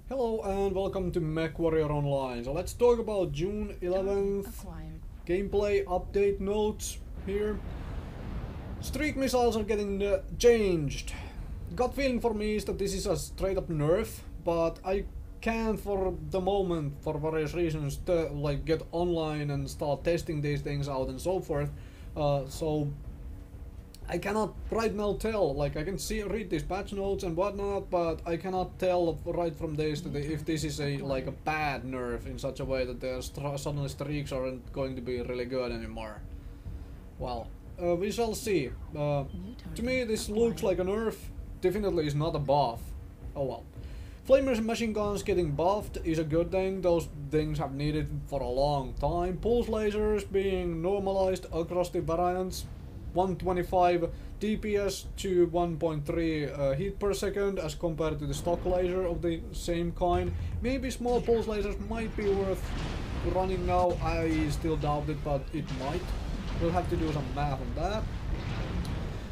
Hello and welcome to Mechwarrior Online. So let's talk about June 11th gameplay update notes here. Streak missiles are getting changed. Gut feeling for me is that this is a straight up nerf, but I can't for the moment, for various reasons, like get online and start testing these things out and so forth. So I cannot right now tell, like I can read these patch notes and whatnot, but I cannot tell right from this that if this is a bad nerf in such a way that suddenly streaks aren't going to be really good anymore. Well, we shall see. To me this looks like a nerf, definitely is not a buff. Oh well. Flamers and machine guns getting buffed is a good thing, those things have needed for a long time. Pulse lasers being normalized across the variants. 125 DPS to 1.3 heat per second as compared to the stock laser of the same kind. Maybe small pulse lasers might be worth running now, I still doubt it, but it might. We'll have to do some math on that.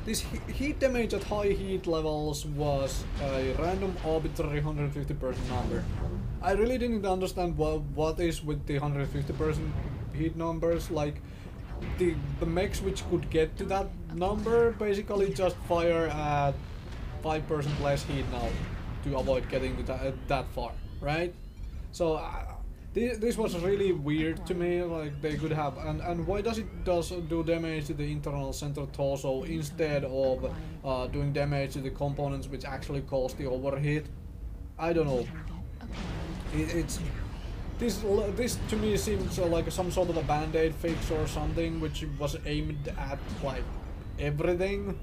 This heat damage at high heat levels was a random arbitrary 150% number. I really didn't understand what is with the 150% heat numbers, like the mechs which could get to that number basically just fire at 5% less heat now to avoid getting to that far, right? So this was really weird to me, like they could have, and why does it do damage to the internal center torso instead of doing damage to the components which actually cause the overheat? I don't know. This to me seems like some sort of a bandaid fix or something which was aimed at like everything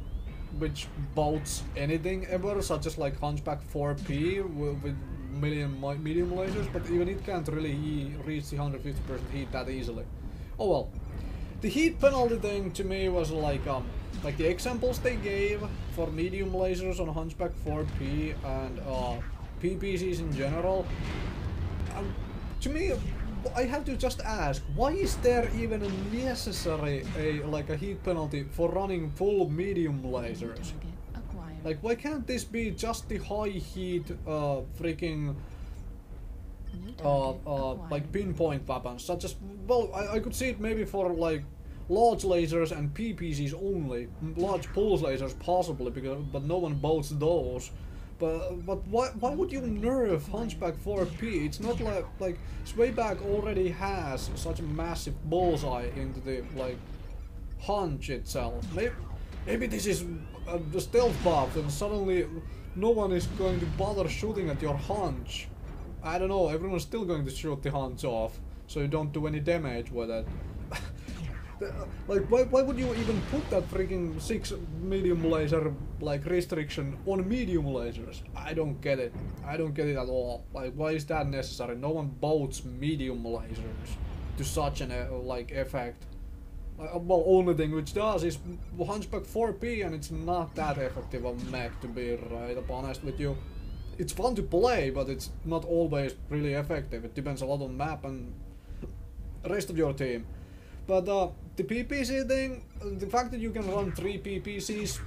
which boats anything ever, such as like Hunchback 4P with medium lasers, but even it can't really reach the 150% heat that easily. Oh well. The heat penalty thing to me was like the examples they gave for medium lasers on Hunchback 4P and PPCs in general. To me, I have to just ask, why is there even a necessary a heat penalty for running full medium lasers? Like, why can't this be just the high heat freaking like pinpoint weapons, such as, well, I could see it maybe for like large lasers and PPCs only, large pulse lasers possibly, but no one boats those. But why would you nerf Hunchback 4P? It's not like Swayback already has such a massive bullseye into the hunch itself. Maybe this is the stealth buff and suddenly no one is going to bother shooting at your hunch. I don't know, everyone's still going to shoot the hunch off, so you don't do any damage with it. Like, why would you even put that freaking 6 medium laser restriction on medium lasers? I don't get it. I don't get it at all. Like, why is that necessary? No one boats medium lasers to such an effect. Well, only thing which does is Hunchback 4P, and it's not that effective a mech, to be right up honest with you. It's fun to play, but it's not always really effective. It depends a lot on map and the rest of your team. But the PPC thing, the fact that you can run 3 PPCs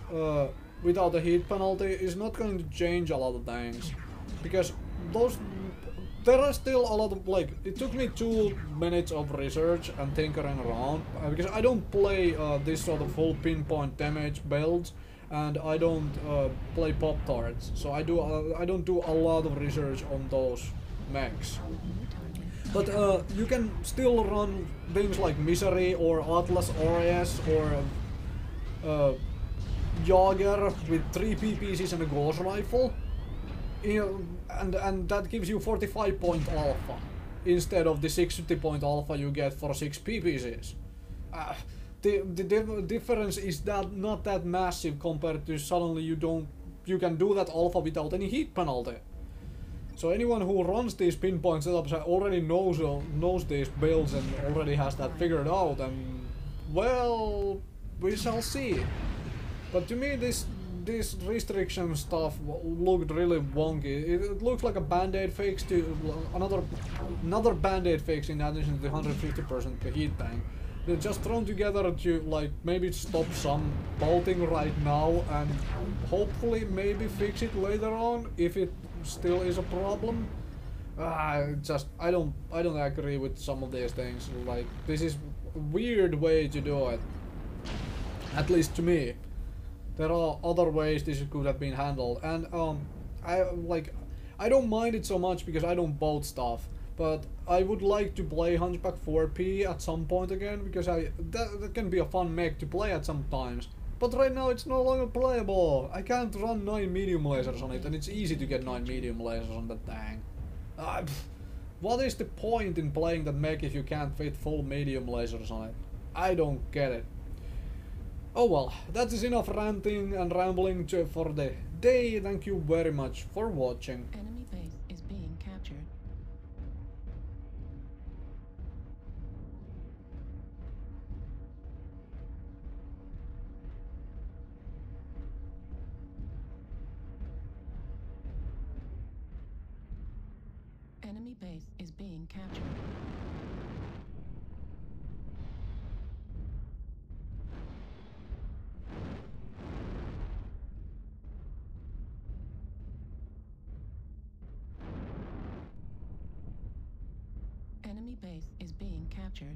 without a heat penalty is not going to change a lot of things, because there are still a lot of, it took me 2 minutes of research and tinkering around, because I don't play this sort of full pinpoint damage builds, and I don't play Pop-Tarts, so I don't do a lot of research on those mechs. But you can still run things like Misery or Atlas RS or Jaeger with 3 PPCs and a Gauss rifle, and that gives you 45 point alpha instead of the 60 point alpha you get for 6 PPCs. The difference is not that massive compared to suddenly you can do that alpha without any heat penalty. So anyone who runs these pinpoint setups already knows these builds and already has that figured out, and well, we shall see. But to me this restriction stuff looked really wonky. It looks like a bandaid fix to another bandaid fix in addition to the 150% heat thing. They're just thrown together to maybe stop some bolting right now and hopefully maybe fix it later on if it still is a problem. Just I don't agree with some of these things. Like, this is a weird way to do it. At least to me. There are other ways this could have been handled, and I don't mind it so much because I don't boat stuff. But I would like to play Hunchback 4P at some point again, because that can be a fun mech to play at some times. But right now it's no longer playable. I can't run 9 medium lasers on it, and it's easy to get 9 medium lasers on that thing. What is the point in playing that mech if you can't fit full medium lasers on it? I don't get it. Oh well, that is enough ranting and rambling for the day. Thank you very much for watching. Enemy base is being captured. Enemy base is being captured. Enemy base is being captured.